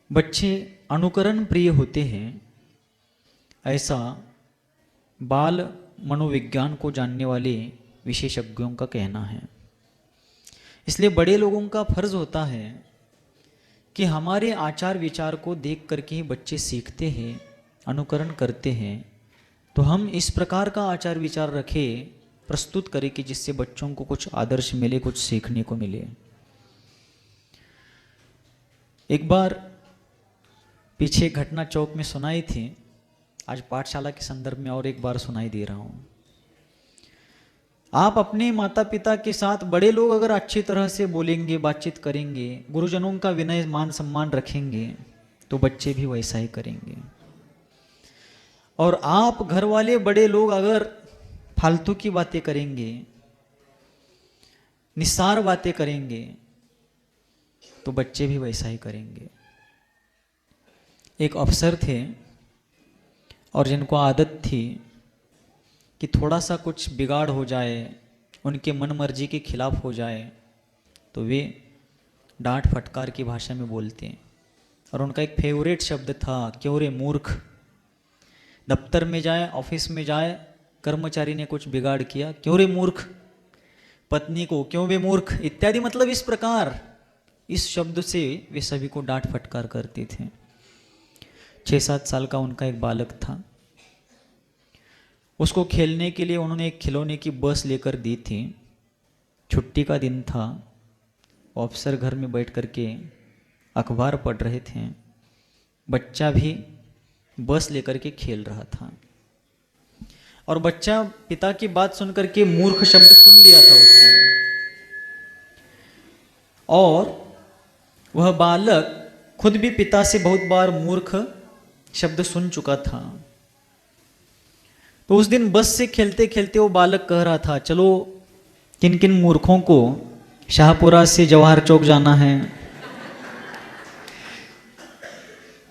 बच्चे अनुकरण प्रिय होते हैं, ऐसा बाल मनोविज्ञान को जानने वाले विशेषज्ञों का कहना है। इसलिए बड़े लोगों का फर्ज होता है कि हमारे आचार विचार को देख करके ही बच्चे सीखते हैं, अनुकरण करते हैं। तो हम इस प्रकार का आचार विचार रखें, प्रस्तुत करें कि जिससे बच्चों को कुछ आदर्श मिले, कुछ सीखने को मिले। एक बार पीछे घटना चौक में सुनाई थी, आज पाठशाला के संदर्भ में और एक बार सुनाई दे रहा हूँ। आप अपने माता पिता के साथ, बड़े लोग अगर अच्छी तरह से बोलेंगे, बातचीत करेंगे, गुरुजनों का विनय मान सम्मान रखेंगे, तो बच्चे भी वैसा ही करेंगे। और आप घर वाले बड़े लोग अगर फालतू की बातें करेंगे, निस्सार बातें करेंगे, तो बच्चे भी वैसा ही करेंगे। एक अफसर थे और जिनको आदत थी कि थोड़ा सा कुछ बिगाड़ हो जाए, उनके मन मर्जी के खिलाफ हो जाए, तो वे डांट फटकार की भाषा में बोलते हैं। और उनका एक फेवरेट शब्द था, क्यों रे मूर्ख। दफ्तर में जाए, ऑफिस में जाए, कर्मचारी ने कुछ बिगाड़ किया, क्यों रे मूर्ख। पत्नी को, क्यों वे मूर्ख इत्यादि, मतलब इस प्रकार, इस शब्द से वे सभी को डांट फटकार करते थे। 6-7 साल का उनका एक बालक था। उसको खेलने के लिए उन्होंने एक खिलौने की बस लेकर दी थी। छुट्टी का दिन था, अफसर घर में बैठ करके अखबार पढ़ रहे थे। बच्चा भी बस लेकर के खेल रहा था और बच्चा पिता की बात सुनकर के मूर्ख शब्द सुन लिया था उसने। और वह बालक खुद भी पिता से बहुत बार मूर्ख शब्द सुन चुका था। तो उस दिन बस से खेलते खेलते वो बालक कह रहा था, चलो किन किन मूर्खों को शाहपुरा से जवाहर चौक जाना है।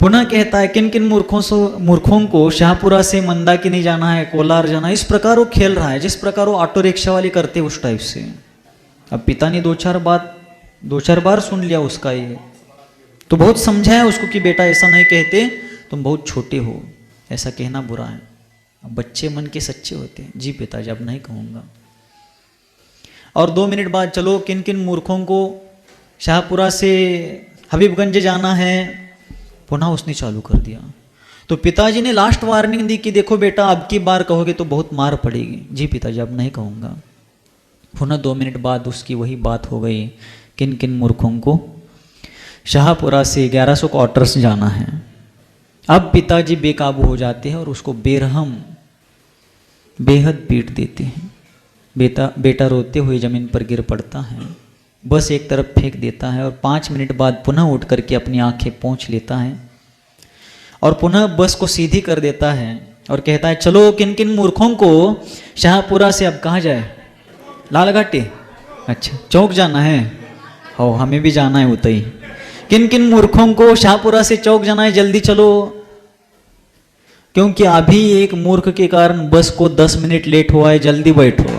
पुनः कहता है, किन किन मूर्खों को शाहपुरा से मंदाकिनी जाना है, कोलार जाना है। इस प्रकार वो खेल रहा है, जिस प्रकार वो ऑटो रिक्शा वाले करते उस टाइप से। अब पिता ने 2-4 बार सुन लिया उसका ये, तो बहुत समझाया उसको कि बेटा ऐसा नहीं कहते, तुम बहुत छोटे हो, ऐसा कहना बुरा है। अब बच्चे मन के सच्चे होते हैं, जी पिताजी अब नहीं कहूँगा। और 2 मिनट बाद, चलो किन किन मूर्खों को शाहपुरा से हबीबगंज जाना है, पुनः उसने चालू कर दिया। तो पिताजी ने लास्ट वार्निंग दी कि देखो बेटा, अब की बार कहोगे तो बहुत मार पड़ेगी। जी पिताजी अब नहीं कहूँगा। पुनः 2 मिनट बाद उसकी वही बात हो गई, किन किन मूर्खों को शाहपुरा से 1100 क्वार्टर्स जाना है। अब पिताजी बेकाबू हो जाते हैं और उसको बेरहम बेहद पीट देते हैं। बेटा रोते हुए जमीन पर गिर पड़ता है, बस एक तरफ फेंक देता है और 5 मिनट बाद पुनः उठ करके अपनी आंखें पोंछ लेता है और पुनः बस को सीधी कर देता है और कहता है, चलो किन किन मूर्खों को शाहपुरा से अब कहाँ जाए, लालघाटी, अच्छा चौक जाना है, हो हमें भी जाना है उतई। किन किन मूर्खों को शाहपुरा से चौक जाना है, जल्दी चलो, क्योंकि अभी एक मूर्ख के कारण बस को 10 मिनट लेट हुआ है, जल्दी बैठो।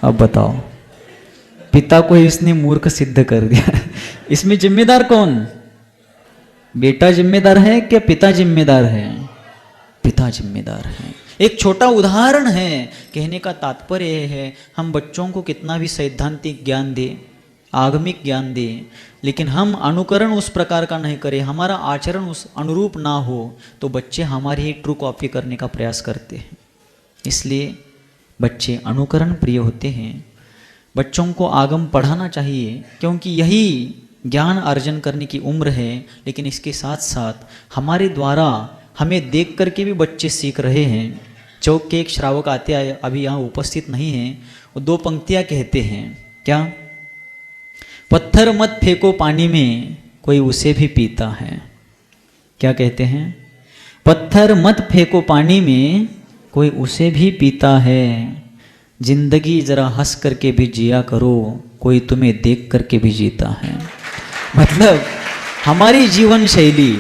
अब बताओ, पिता को इसने मूर्ख सिद्ध कर दिया। इसमें जिम्मेदार कौन? बेटा जिम्मेदार है क्या पिता जिम्मेदार है? पिता जिम्मेदार है। एक छोटा उदाहरण है, कहने का तात्पर्य है, हम बच्चों को कितना भी सैद्धांतिक ज्ञान दे, आगमिक ज्ञान दे, लेकिन हम अनुकरण उस प्रकार का नहीं करें, हमारा आचरण उस अनुरूप ना हो, तो बच्चे हमारी ही ट्रू कॉपी करने का प्रयास करते हैं। इसलिए बच्चे अनुकरण प्रिय होते हैं। बच्चों को आगम पढ़ाना चाहिए, क्योंकि यही ज्ञान अर्जन करने की उम्र है। लेकिन इसके साथ साथ हमारे द्वारा हमें देख करके भी बच्चे सीख रहे हैं। चौक के एक श्रावक आते आए, अभी यहाँ उपस्थित नहीं हैं, वो 2 पंक्तियाँ कहते हैं, क्या? पत्थर मत फेंको पानी में, कोई उसे भी पीता है। क्या कहते हैं? पत्थर मत फेंको पानी में, कोई उसे भी पीता है। जिंदगी जरा हंस करके भी जिया करो, कोई तुम्हें देख करके भी जीता है। मतलब हमारी जीवन शैली,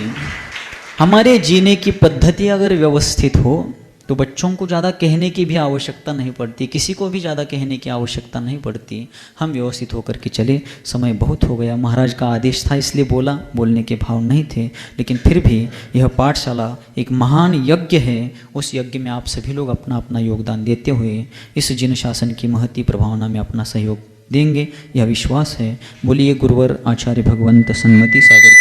हमारे जीने की पद्धति अगर व्यवस्थित हो, तो बच्चों को ज़्यादा कहने की भी आवश्यकता नहीं पड़ती, किसी को भी ज़्यादा कहने की आवश्यकता नहीं पड़ती। हम व्यवस्थित होकर के चले। समय बहुत हो गया, महाराज का आदेश था इसलिए बोला, बोलने के भाव नहीं थे, लेकिन फिर भी यह पाठशाला एक महान यज्ञ है। उस यज्ञ में आप सभी लोग अपना अपना योगदान देते हुए इस जिन शासन की महती प्रभावना में अपना सहयोग देंगे, यह विश्वास है। बोलिए गुरुवर आचार्य भगवंत सन्मति सागर